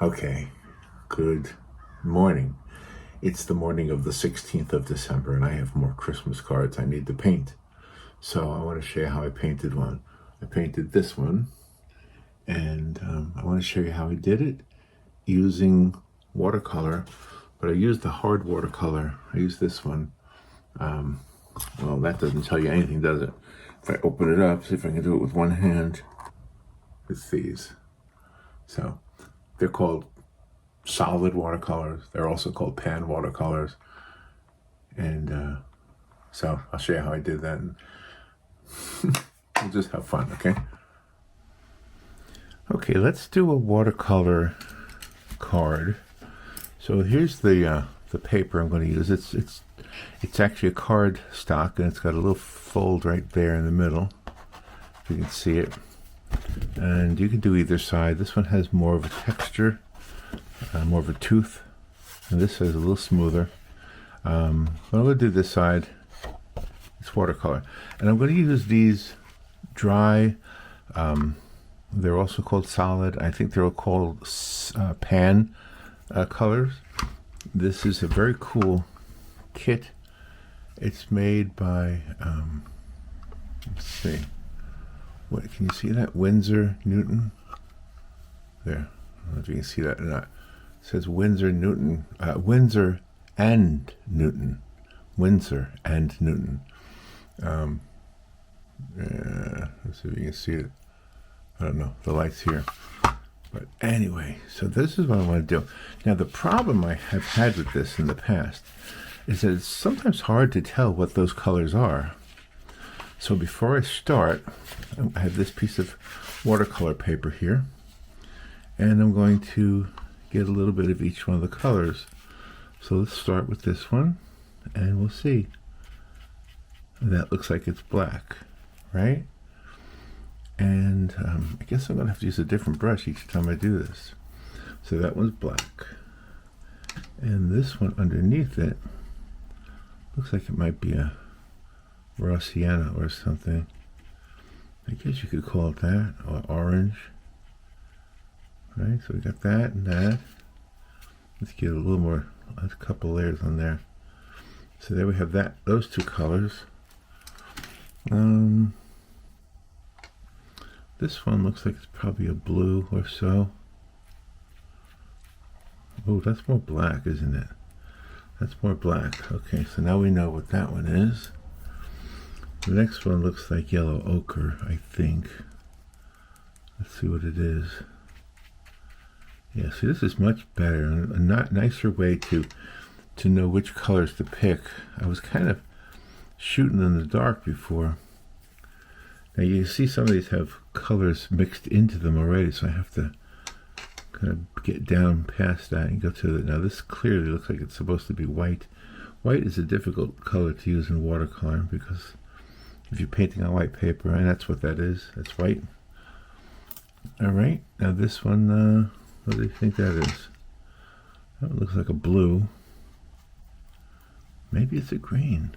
Okay, good morning. It's the morning of the 16th of December, and I have more Christmas cards I need to paint. So I want to show you how I painted one. I painted this one, and I want to show you how I did it using watercolor, but I used the hard watercolor. I used this one. Well, that doesn't tell you anything, does it? If I open it up, see if I can do it with one hand. It's these. So they're called solid watercolors. They're also called pan watercolors. And so I'll show you how I did that. And we'll just have fun, okay? Okay, let's do a watercolor card. So here's the paper I'm going to use. It's actually a card stock, and it's got a little fold right there in the middle, if you can see it. And you can do either side. This one has more of a texture, more of a tooth, and this is a little smoother. But I'm going to do this side. It's watercolor, and I'm going to use these dry. They're also called solid. I think they're all called pan colors. This is a very cool kit. It's made by let's see, what can you see that? Winsor Newton. There, I don't know if you can see that or not. It says Winsor Newton, Winsor and Newton, Winsor and Newton. Let's see if you can see it. I don't know, the light's here. But anyway, so this is what I want to do. Now, the problem I have had with this in the past is that it's sometimes hard to tell what those colors are. So before I start, I have this piece of watercolor paper here, and I'm going to get a little bit of each one of the colors. So let's start with this one, and we'll see. That looks like it's black, right? And I guess I'm going to have to use a different brush each time I do this. So that one's black. And this one underneath it looks like it might be a raw sienna or something. I guess you could call it that, or orange. Right, so we got that and that. Let's get a little more, a couple layers on there. So there we have that, those two colors. This one looks like it's probably a blue or so. Oh, that's more black, isn't it? That's more black. Okay, so now we know what that one is. The next one looks like yellow ochre, I think. Let's see what it is. Yeah, see, this is much better, a nicer way to know which colors to pick. I was kind of shooting in the dark before. Now you see some of these have colors mixed into them already, so I have to kind of get down past that and go to it. Now this clearly looks like it's supposed to be white. White is a difficult color to use in watercolor because if you're painting on white paper, and that's what that is, that's white. Alright, now this one, what do you think that is? That one looks like a blue. Maybe it's a green.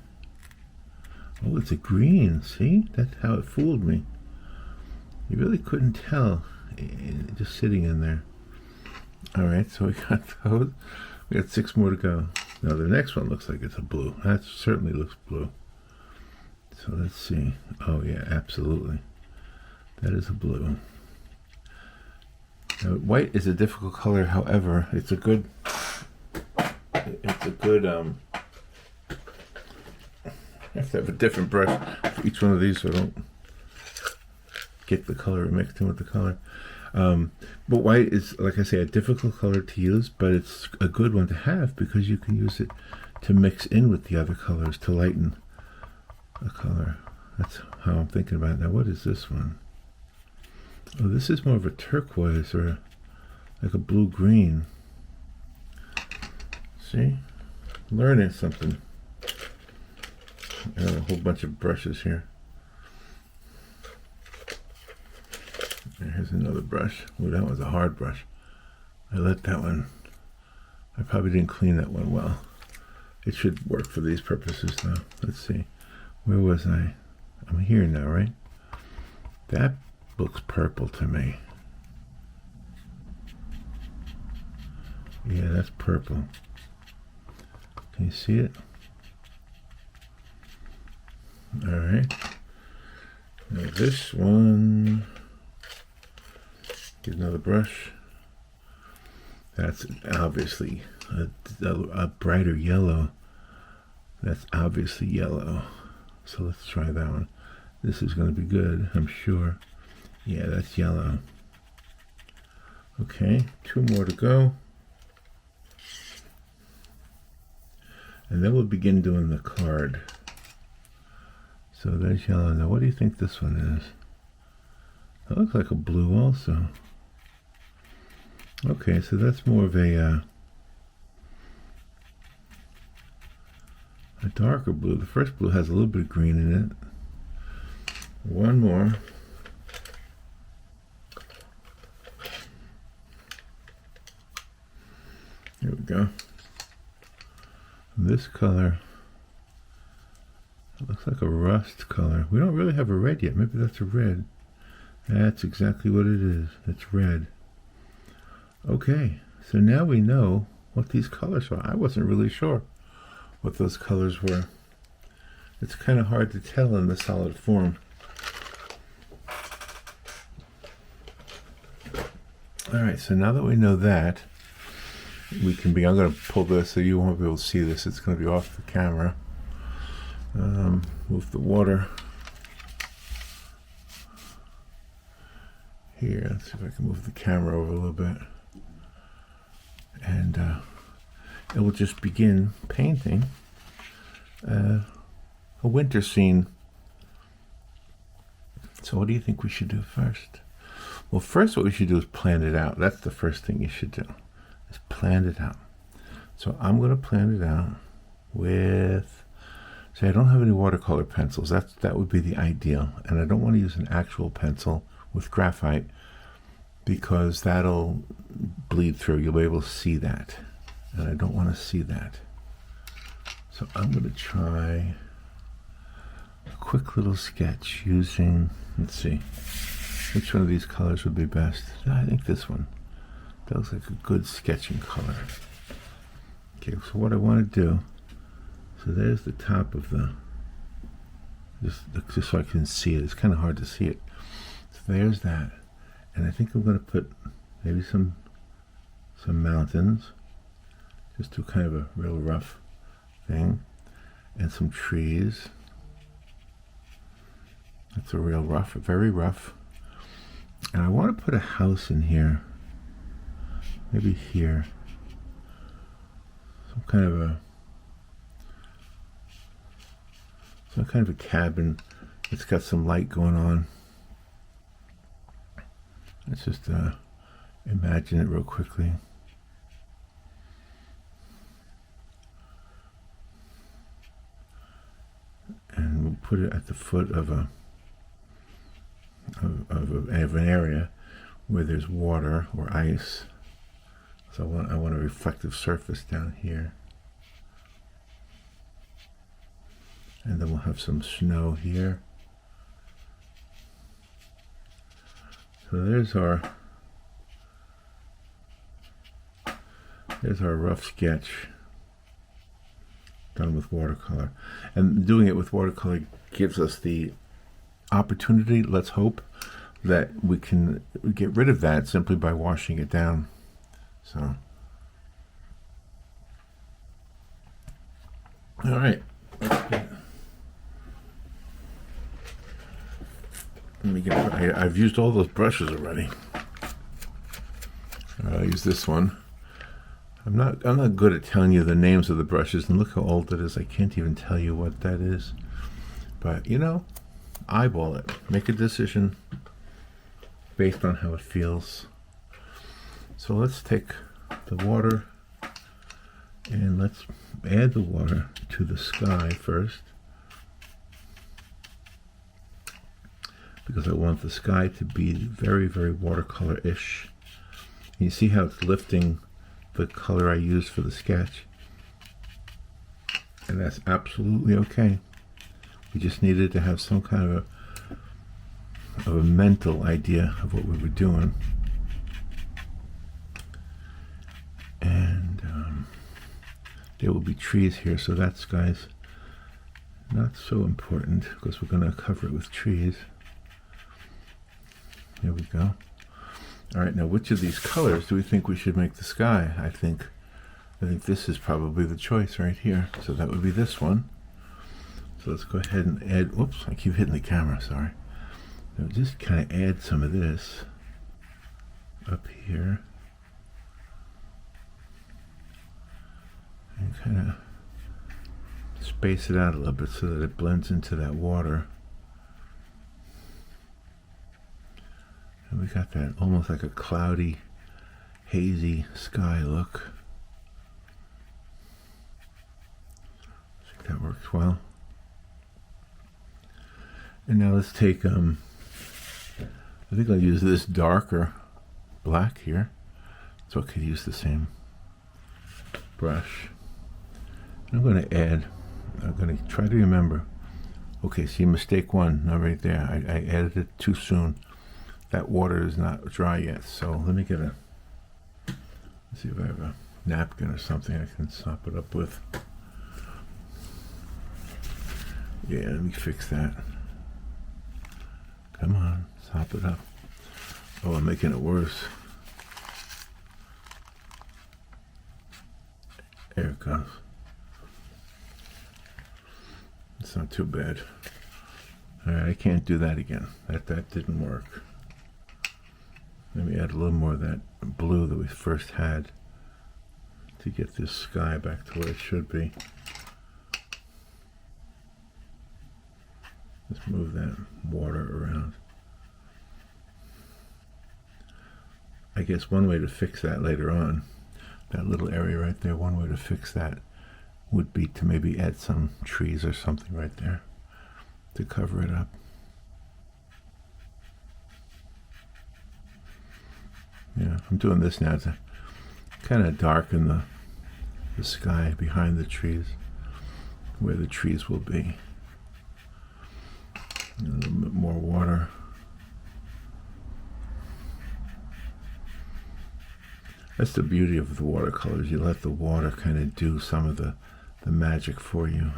Oh, it's a green. See? That's how it fooled me. You really couldn't tell just sitting in there. Alright, so we got those. We got 6 more to go. Now the next one looks like it's a blue. That certainly looks blue. So let's see. Oh yeah, absolutely. That is a blue. Now, white is a difficult color, however, it's a good I have to have a different brush for each one of these so I don't get the color mixed in with the color. But white is, like I say, a difficult color to use, but it's a good one to have because you can use it to mix in with the other colors to lighten the color. That's how I'm thinking about it. Now, what is this one? Oh, this is more of a turquoise or like a blue-green. See? Learning something. I have a whole bunch of brushes here. Here's another brush. Oh, that was a hard brush. I let that one, I probably didn't clean that one well. It should work for these purposes though. Let's see. Where was I? I'm here now, right? That looks purple to me. Yeah, that's purple. Can you see it? All right. Now this one, get another brush. That's obviously a brighter yellow. That's obviously yellow. So let's try that one. This is going to be good, I'm sure. Yeah, that's yellow. Okay, 2 more to go. And then we'll begin doing the card. So there's yellow. Now what do you think this one is? That looks like a blue also. Okay, so that's more of a darker blue. The first blue has a little bit of green in it. One more. Here we go. This color, it looks like a rust color. We don't really have a red yet. Maybe that's a red. That's exactly what it is. It's red. Okay, so now we know what these colors are. I wasn't really sure what those colors were. It's kind of hard to tell in the solid form. All right, so now that we know that, we can be, I'm going to pull this so you won't be able to see this. It's going to be off the camera. Move the water. Here, let's see if I can move the camera over a little bit. And it will just begin painting a winter scene. So what do you think we should do first? Well, first what we should do is plan it out. That's the first thing you should do, is plan it out. So I'm going to plan it out with, say I don't have any watercolor pencils. That would be the ideal. And I don't want to use an actual pencil with graphite because that'll bleed through. You'll be able to see that. And I don't want to see that. So I'm going to try a quick little sketch using, let's see, which one of these colors would be best? I think this one. That looks like a good sketching color. Okay, so what I want to do, so there's the top of the, just so I can see it. It's kind of hard to see it. So there's that. And I think I'm going to put maybe some mountains, just do kind of a real rough thing, and some trees. That's a real rough, very rough. And I want to put a house in here, maybe here, some kind of a cabin that's got some light going on. Let's just imagine it real quickly. And we'll put it at the foot of an area where there's water or ice. So I want a reflective surface down here. And then we'll have some snow here. So there's our rough sketch done with watercolor. And doing it with watercolor gives us the opportunity, let's hope, that we can get rid of that simply by washing it down. So, all right. Let me get. I've used all those brushes already. I'll use this one. I'm not good at telling you the names of the brushes, and look how old it is. I can't even tell you what that is. But you know, eyeball it. Make a decision based on how it feels. So let's take the water and let's add the water to the sky first, because I want the sky to be very, very watercolor-ish. You see how it's lifting the color I used for the sketch, and that's absolutely okay. We just needed to have some kind of a mental idea of what we were doing. And there will be trees here, so that sky's not so important because we're going to cover it with trees. There we go. All right, now which of these colors do we think we should make the sky? I think this is probably the choice right here. So that would be this one. So let's go ahead and add, whoops, I keep hitting the camera, sorry. Now just kind of add some of this up here. And kind of space it out a little bit so that it blends into that water. And we got that almost like a cloudy, hazy sky look. I think that works well. And now let's take, I think I'll use this darker black here. So I could use the same brush. And I'm going to add, I'm going to try to remember. Okay, see, mistake one, not right there. I added it too soon. That water is not dry yet, so let me get a, let's see if I have a napkin or something I can sop it up with. Yeah, let me fix that. Come on, sop it up. Oh, I'm making it worse. There it goes. It's not too bad. All right, I can't do that again. That didn't work. Let me add a little more of that blue that we first had to get this sky back to where it should be. Let's move that water around. I guess one way to fix that later on, that little area right there, one way to fix that would be to maybe add some trees or something right there to cover it up. Yeah, I'm doing this now to kind of darken the sky behind the trees, where the trees will be. A little bit more water. That's the beauty of the watercolors. You let the water kind of do some of the magic for you.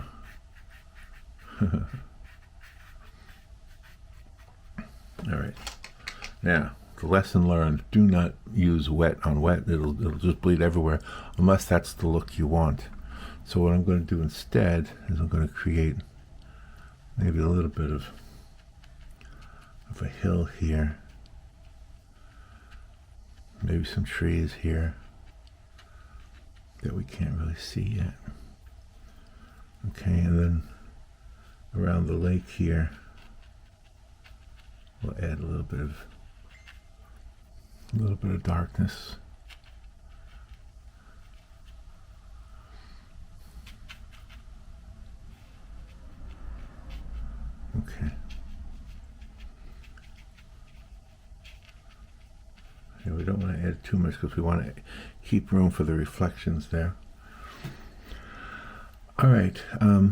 All right. Now, the lesson learned, do not use wet on wet. It'll just bleed everywhere unless that's the look you want. So what I'm going to do instead is I'm going to create maybe a little bit of a hill here. Maybe some trees here that we can't really see yet. Okay, and then around the lake here, we'll add a little bit of darkness. Okay. Yeah, we don't want to add too much because we want to keep room for the reflections there. All right. I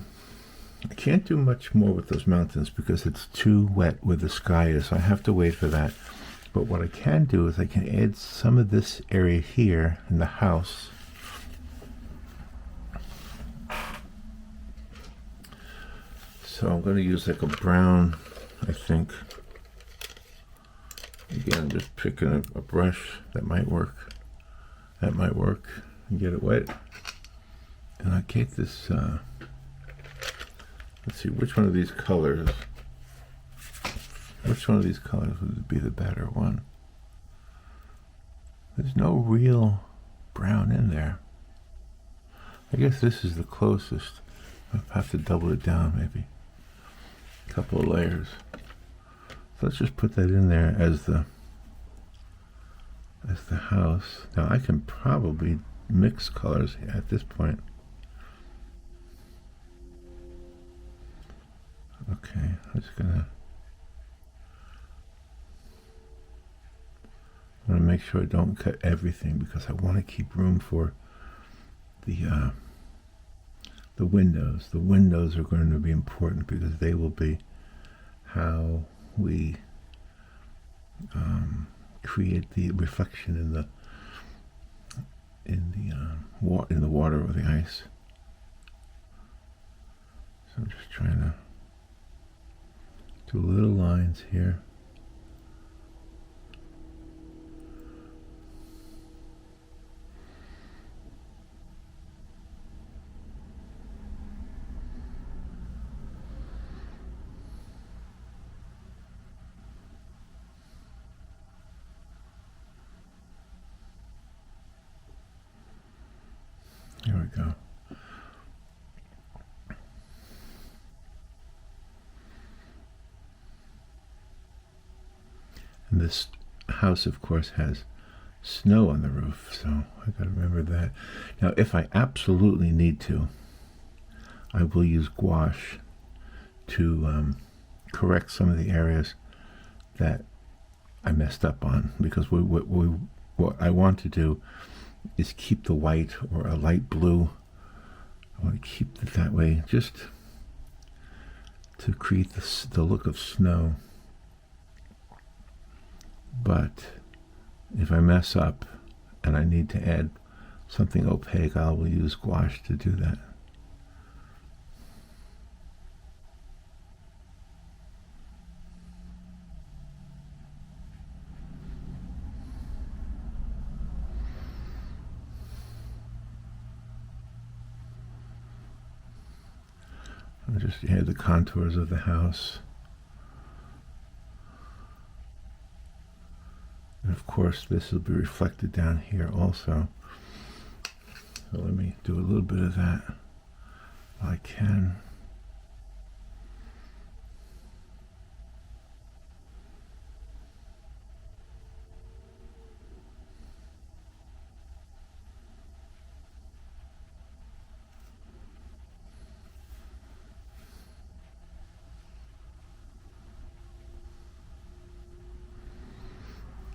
can't do much more with those mountains because it's too wet where the sky is, so I have to wait for that. But what I can do is I can add some of this area here in the house. So I'm going to use like a brown, I think. Again, just picking a brush. That might work. That might work. And get it wet. And I get this, let's see, which one of these colors would be the better one? There's no real brown in there. I guess this is the closest. I'll have to double it down maybe. A couple of layers. So let's just put that in there as the house. Now I can probably mix colors at this point. Okay, I'm just gonna want to make sure I don't cut everything because I want to keep room for the windows. The windows are going to be important because they will be how we create the reflection in the water or the ice. I'm just trying to do little lines here. Here we go. And this house, of course, has snow on the roof, so I gotta remember that. Now, if I absolutely need to, I will use gouache to correct some of the areas that I messed up on, because what I want to do is keep the white or a light blue. I want to keep it that way, just to create the look of snow. But if I mess up and I need to add something opaque, I will use gouache to do that. I'll just add the contours of the house. And of course, this will be reflected down here also. So let me do a little bit of that if I can.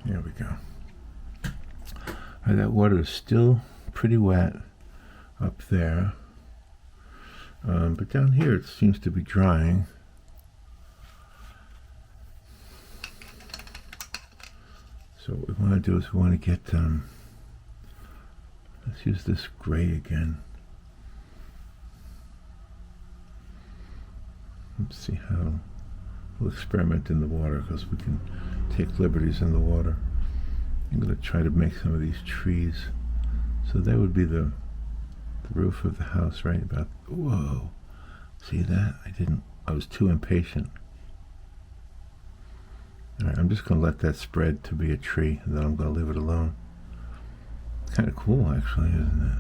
There we go. That water is still pretty wet up there, but down here it seems to be drying. So what we want to do is we want to get, let's use this gray again. Let's see how we'll experiment in the water, because we can take liberties in the water. I'm going to try to make some of these trees. So that would be the roof of the house right about, whoa, see that? I was too impatient. Alright, I'm just going to let that spread to be a tree, and then I'm going to leave it alone. Kind of cool, actually, isn't it?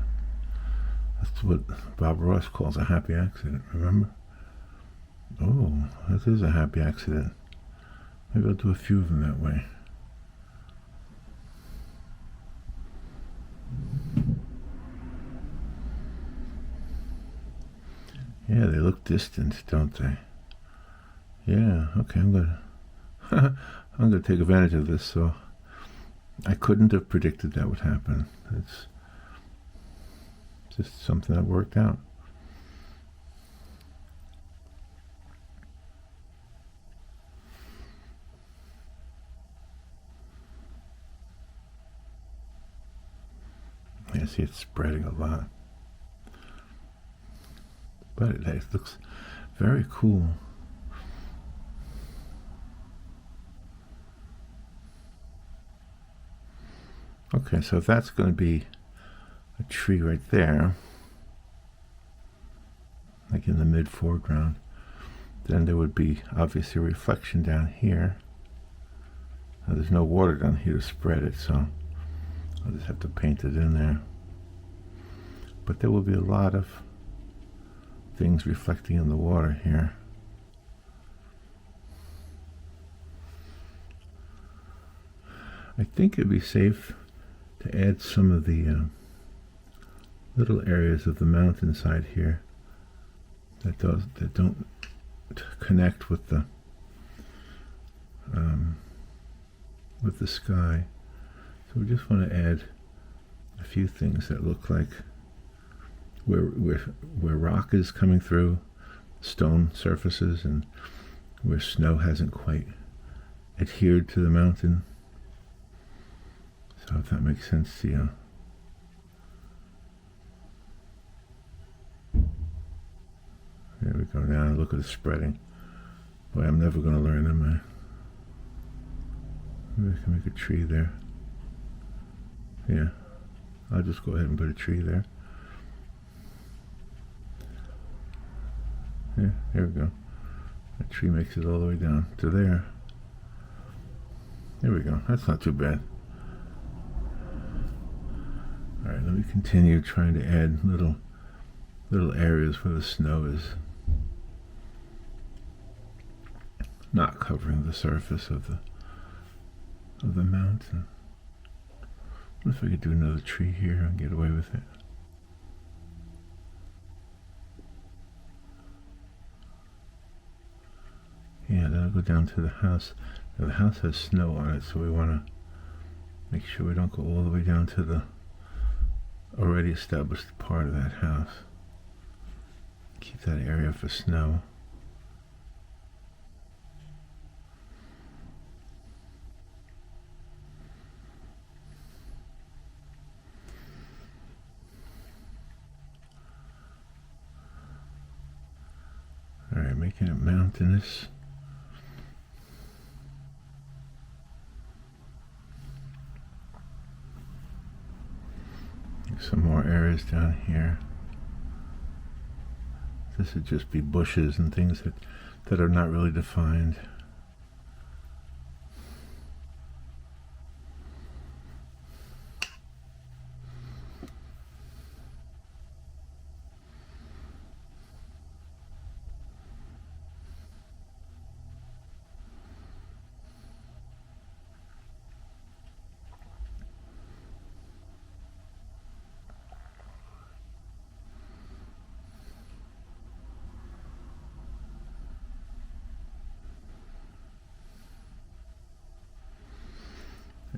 That's what Bob Ross calls a happy accident, remember? Oh, that is a happy accident. Maybe I'll do a few of them that way. Yeah, they look distant, don't they? Yeah, okay, I'm gonna take advantage of this. So I couldn't have predicted that would happen. It's just something that worked out. I see it's spreading a lot, but it looks very cool. Okay, so if that's going to be a tree right there, like in the mid foreground, then there would be obviously a reflection down here. Now, there's no water down here to spread it, so I'll just have to paint it in there. But there will be a lot of things reflecting in the water here. I think it'd be safe to add some of the little areas of the mountainside here that don't connect with the sky. So we just want to add a few things that look like where rock is coming through, stone surfaces, and where snow hasn't quite adhered to the mountain. So if that makes sense to you. There we Go down and look at the spreading. Boy, I'm never going to learn, am I? Maybe I can make a tree there. Yeah, I'll just go ahead and put a tree there. Yeah, there we go. That tree makes it all the way down to there. There we go. That's not too bad. All right, let me continue trying to add little areas where the snow is not covering the surface of the mountain. What if I could do another tree here and get away with it? Yeah, then I'll go down to the house. Now, the house has snow on it, so we want to make sure we don't go all the way down to the already established part of that house. Keep that area for snow. All right, making it mountainous. Some more areas down here. This would just be bushes and things that are not really defined.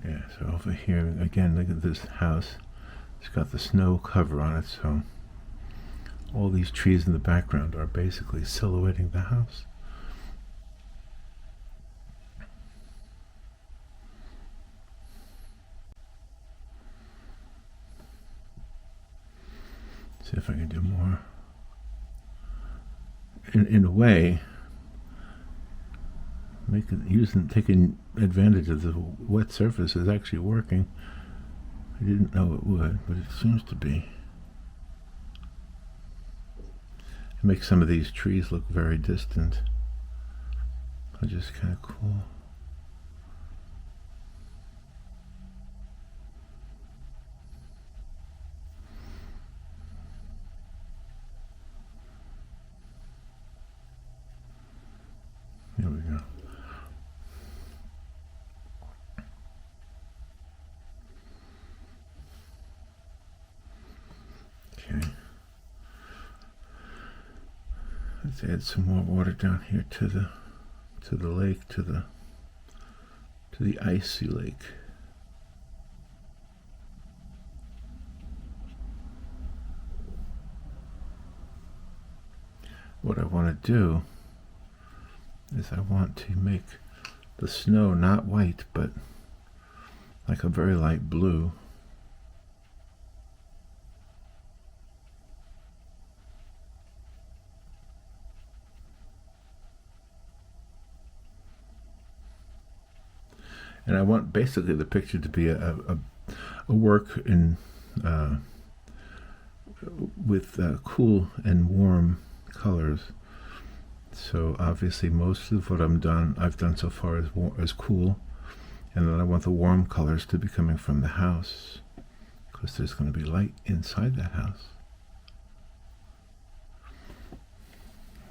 Yeah, so over here, again, look at this house. It's got the snow cover on it, so all these trees in the background are basically silhouetting the house. See if I can do more. In a way, taking advantage of the wet surface is actually working. I didn't know it would, but it seems to be. It makes some of these trees look very distant, which is kind of cool. There we go. Okay. Let's add some more water down here to the lake, to the icy lake. What I want to do is I want to make the snow not white, but like a very light blue. And I want basically the picture to be a work in with cool and warm colors. So obviously most of what I've done so far is cool, and then I want the warm colors to be coming from the house, because there's going to be light inside that house.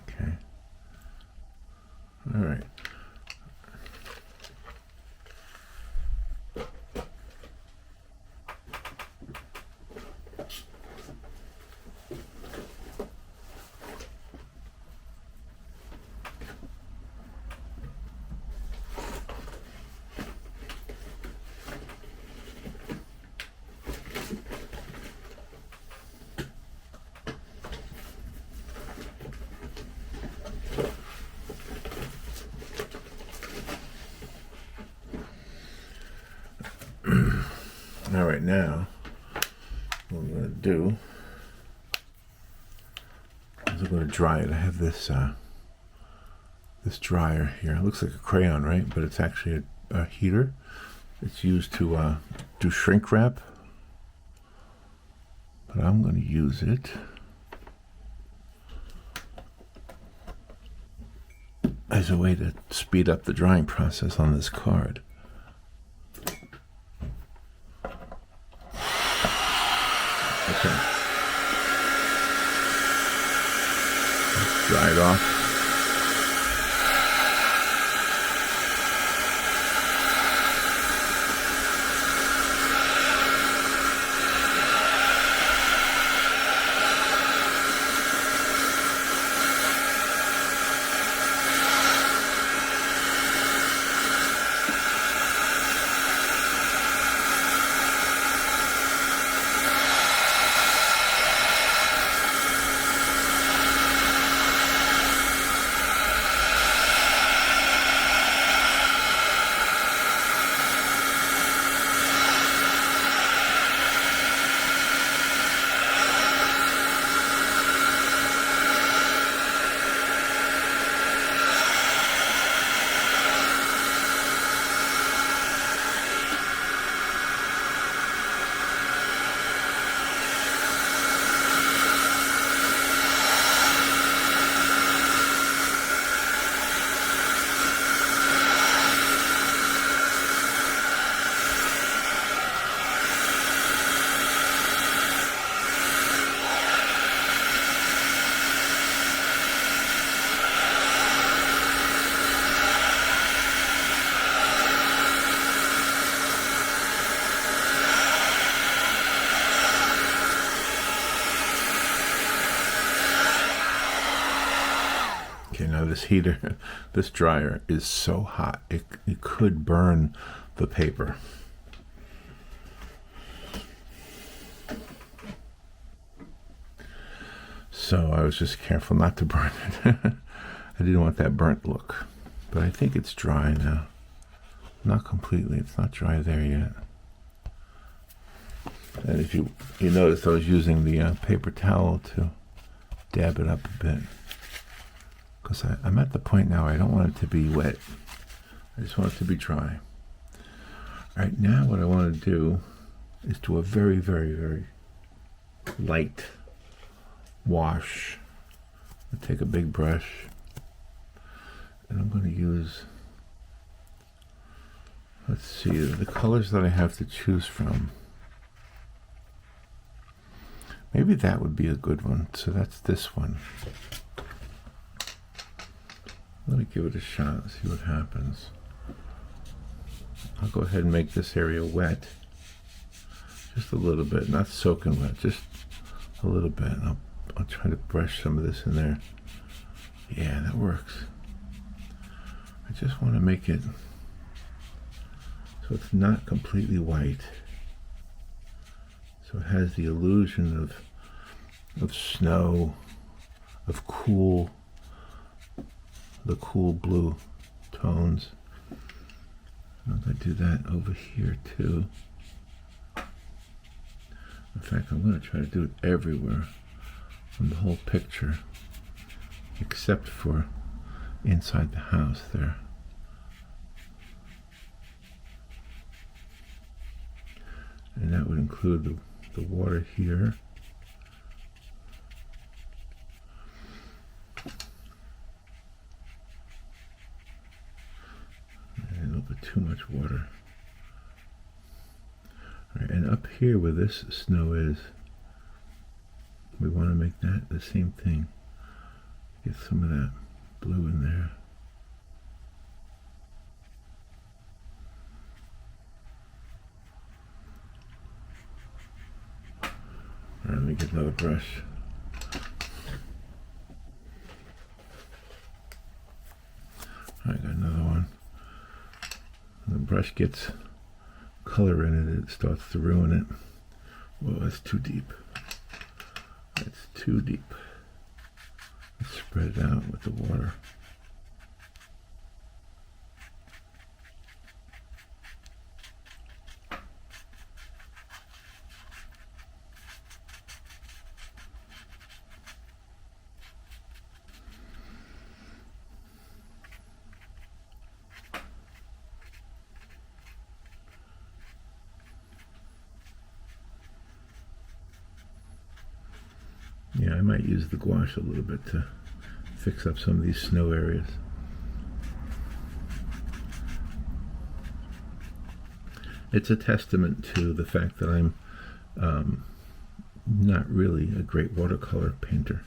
Okay. All right. All right, now what I'm going to do I'm going to dry it. I have this this dryer here. It looks like a crayon, right? But it's actually a heater. It's used to do shrink wrap. But I'm going to use it as a way to speed up the drying process on this card. Okay. Let's dry it off. Okay, now this heater, this dryer is so hot, it could burn the paper. So I was just careful not to burn it. I didn't want that burnt look. But I think it's dry now. Not completely, it's not dry there yet. And if you notice, I was using the paper towel to dab it up a bit. Because I'm at the point now where I don't want it to be wet. I just want it to be dry. All right, now what I want to do is do a very, very, very light wash. I'll take a big brush and I'm going to use, let's see, the colors that I have to choose from. Maybe that would be a good one. So that's this one. Let me give it a shot and see what happens. I'll go ahead and make this area wet. Just a little bit, not soaking wet, just a little bit. I'll try to brush some of this in there. Yeah, that works. I just want to make it so it's not completely white. So it has the illusion of snow, of cool, the cool blue tones. I'm going to do that over here too. In fact, I'm going to try to do it everywhere on the whole picture, except for inside the house there. And that would include the water here. And a little bit too much water. All right, and up here where this snow is, we want to make that the same thing. Get some of that blue in there. All right, let me get another brush. I got another one. When the brush gets color in it, it starts to ruin it. Whoa, that's too deep. That's too deep. Let's spread it out with the water. Yeah, I might use the gouache a little bit to fix up some of these snow areas. It's a testament to the fact that I'm not really a great watercolor painter.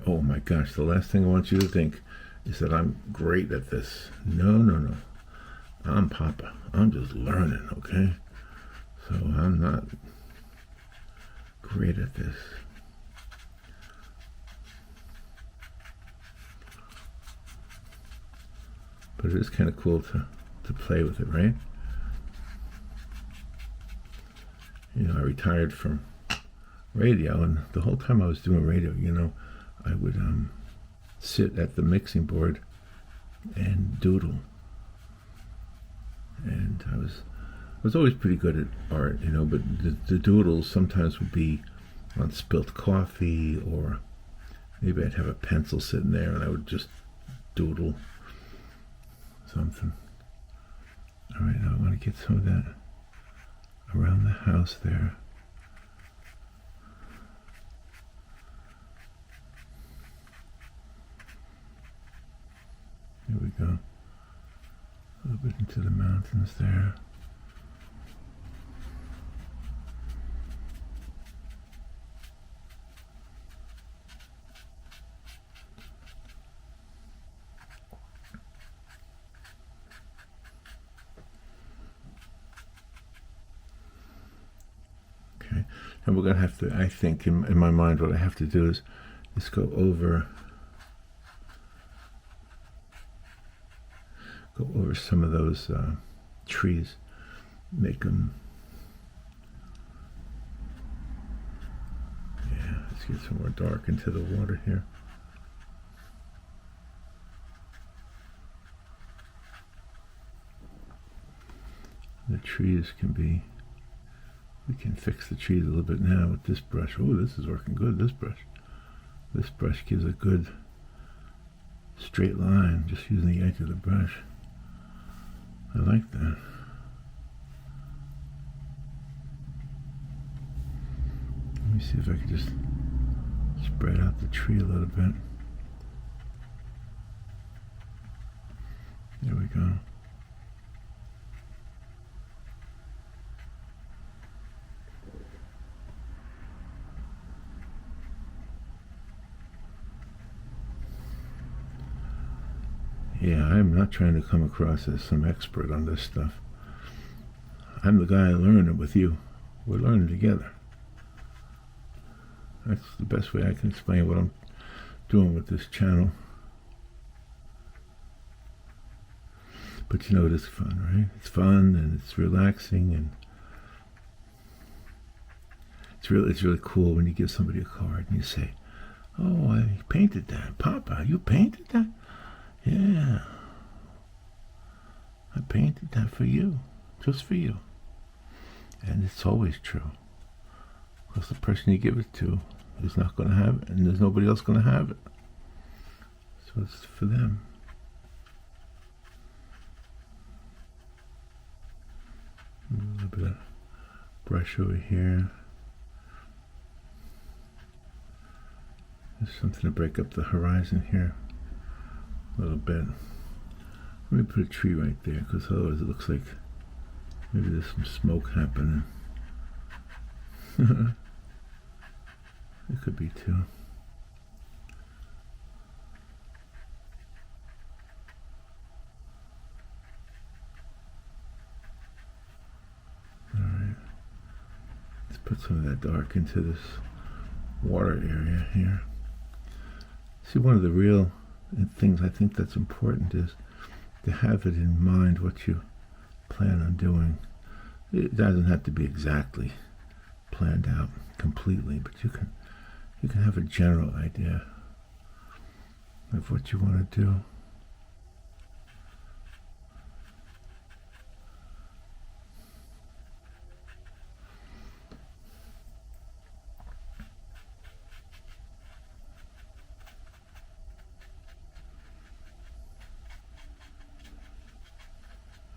Oh my gosh, the last thing I want you to think is that I'm great at this. No, no, no. I'm Poppa. I'm just learning, okay? So I'm not great at this. But it is kind of cool to play with it, right? You know, I retired from radio, and the whole time I was doing radio, you know, I would sit at the mixing board and doodle. And I was always pretty good at art, you know, but the doodles sometimes would be on spilt coffee, or maybe I'd have a pencil sitting there and I would just doodle something. All right, now I want to get some of that around the house there. Here we go. A little bit into the mountains there. Okay, and we're going to have to, I think, in my mind, what I have to do is go over some of those trees, make them, yeah, let's get some more dark into the water here. The trees can be, we can fix the trees a little bit now with this brush. Oh, this is working good, this brush gives a good straight line, just using the edge of the brush. I like that. Let me see if I can just spread out the tree a little bit. There we go. Yeah, I'm not trying to come across as some expert on this stuff. I'm the guy learning with you. We're learning together. That's the best way I can explain what I'm doing with this channel. But you know, it is fun, right? It's fun and it's relaxing, and it's really cool when you give somebody a card and you say, "Oh, I painted that. Poppa, you painted that? Yeah, I painted that for you, just for you." And it's always true, because the person you give it to is not going to have it, and there's nobody else going to have it. So it's for them. A little bit of brush over here. There's something to break up the horizon here a little bit. Let me put a tree right there, because otherwise it looks like maybe there's some smoke happening. It could be too. Alright. Let's put some of that dark into this water area here. See, one of the real things I think that's important is to have it in mind what you plan on doing. It doesn't have to be exactly planned out completely, but you can have a general idea of what you want to do.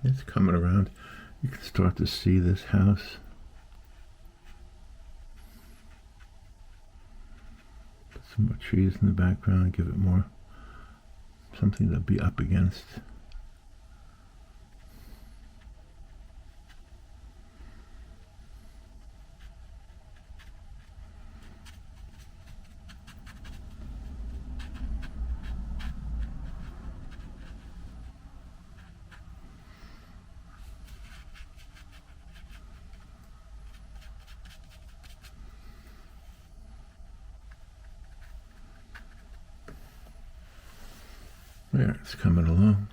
It's coming around. You can start to see this house. some more trees in the background, give it more something to be up against. There, it's coming along.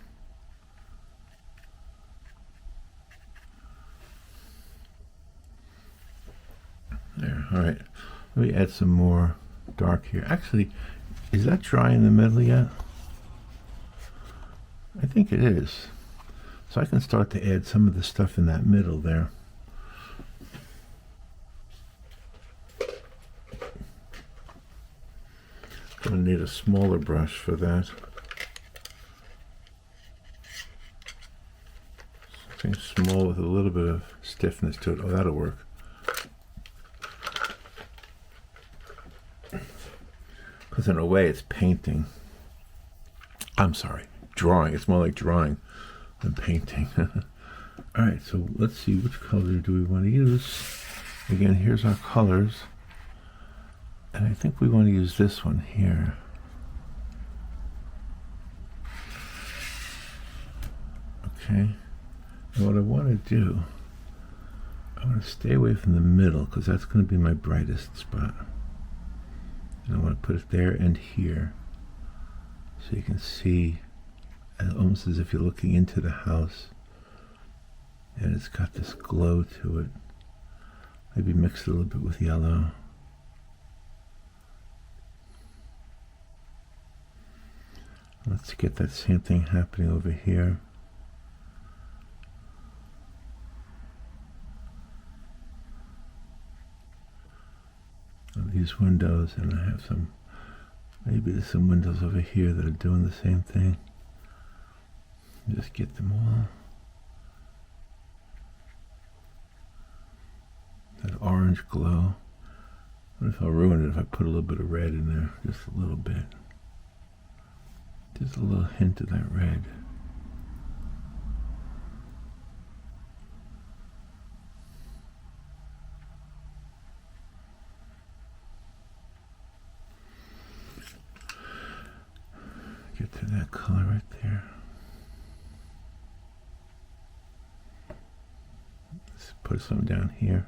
There, all right. Let me add some more dark here. Actually, is that dry in the middle yet? I think it is. So I can start to add some of the stuff in that middle there. Gonna need a smaller brush for that. Something small with a little bit of stiffness to it. Oh, that'll work. Because in a way it's painting. I'm sorry, drawing. It's more like drawing than painting. All right, so let's see, which color do we want to use? Again, here's our colors. And I think we want to use this one here. Okay. And what I want to do, I want to stay away from the middle because that's going to be my brightest spot. And I want to put it there and here so you can see almost as if you're looking into the house, and it's got this glow to it. Maybe mix it a little bit with yellow. Let's get that same thing happening over here. These windows, and I have some, maybe there's some windows over here that are doing the same thing. Just get them all. That orange glow. What if I'll ruin it if I put a little bit of red in there? Just a little bit. Just a little hint of that red. Get to that color right there. Let's put some down here.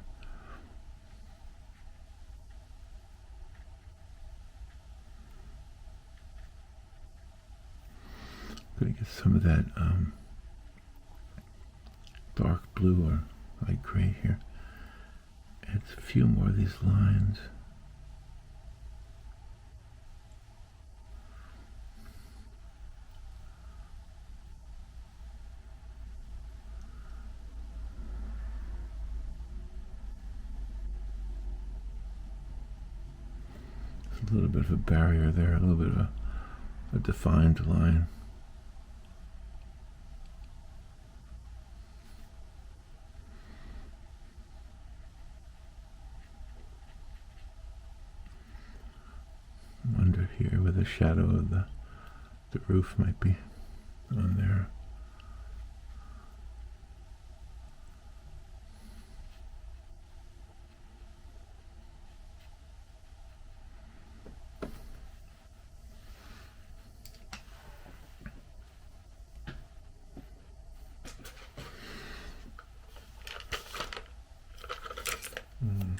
I'm going to get some of that dark blue or light gray here. Add a few more of these lines. A little bit of a barrier there, a little bit of a defined line. Under here where the shadow of the roof might be on there.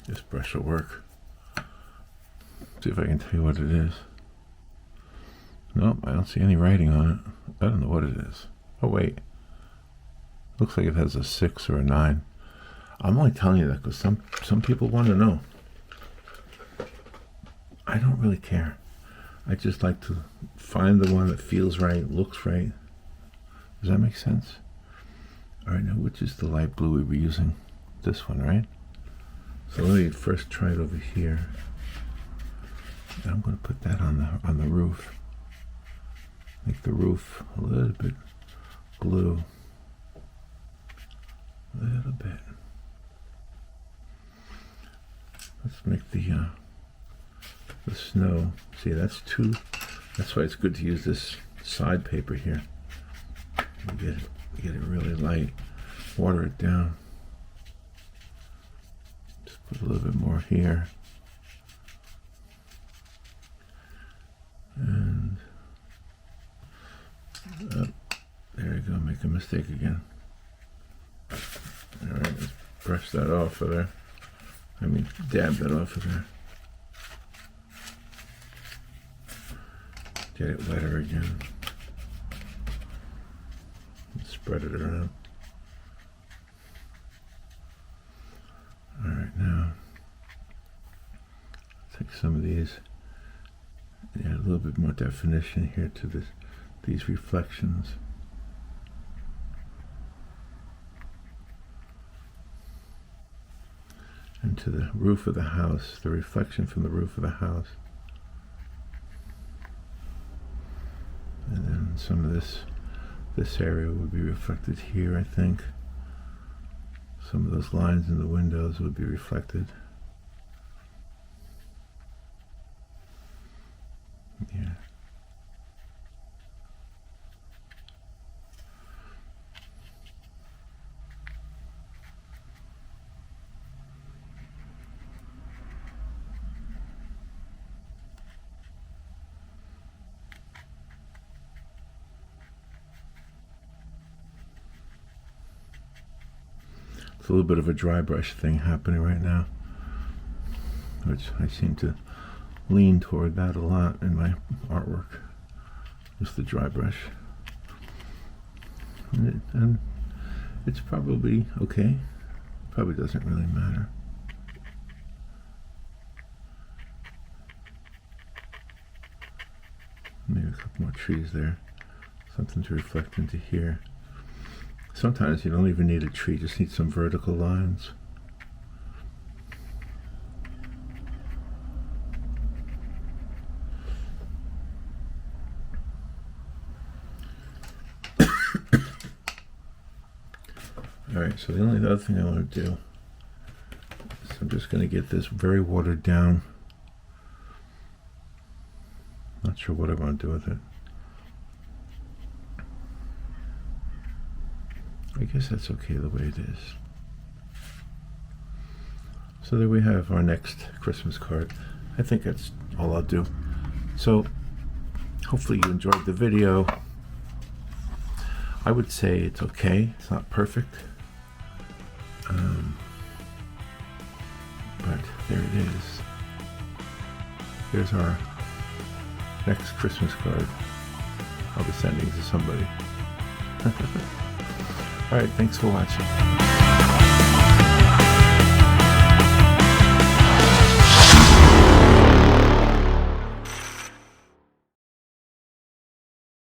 This brush will work. See if I can tell you what it is. Nope, I don't see any writing on it. I don't know what it is. Oh wait, looks like it has a 6 or a 9. I'm only telling you that because some people want to know. I don't really care. I just like to find the one that feels right, looks right. Does that make sense? All right, now which is the light blue we were using? This one, right? So let me first try it over here. And I'm going to put that on the roof. Make the roof a little bit blue. A little bit. Let's make the the snow. See, that's why it's good to use this side paper here. You get it really light. Water it down. Just put a little bit more here. And there you go, make a mistake again. All right, let's brush that off of there. I mean, dab that off of there. Get it wetter again. And spread it around. All right, now take some of these. Add a little bit more definition here to these reflections. And to the roof of the house, the reflection from the roof of the house. And then some of this area would be reflected here, I think. Some of those lines in the windows would be reflected. Yeah. It's a little bit of a dry brush thing happening right now, which I seem to lean toward that a lot in my artwork. Just the dry brush. And it's probably okay. Probably doesn't really matter. Maybe a couple more trees there. Something to reflect into here. Sometimes you don't even need a tree, just need some vertical lines. Alright, so the only other thing I want to do is I'm just going to get this very watered down. Not sure what I want to do with it. I guess that's okay the way it is. So there we have our next Christmas card. I think that's all I'll do. So hopefully you enjoyed the video. I would say it's okay. It's not perfect. But there it is. Here's our next Christmas card. I'll be sending to somebody. All right, thanks for watching.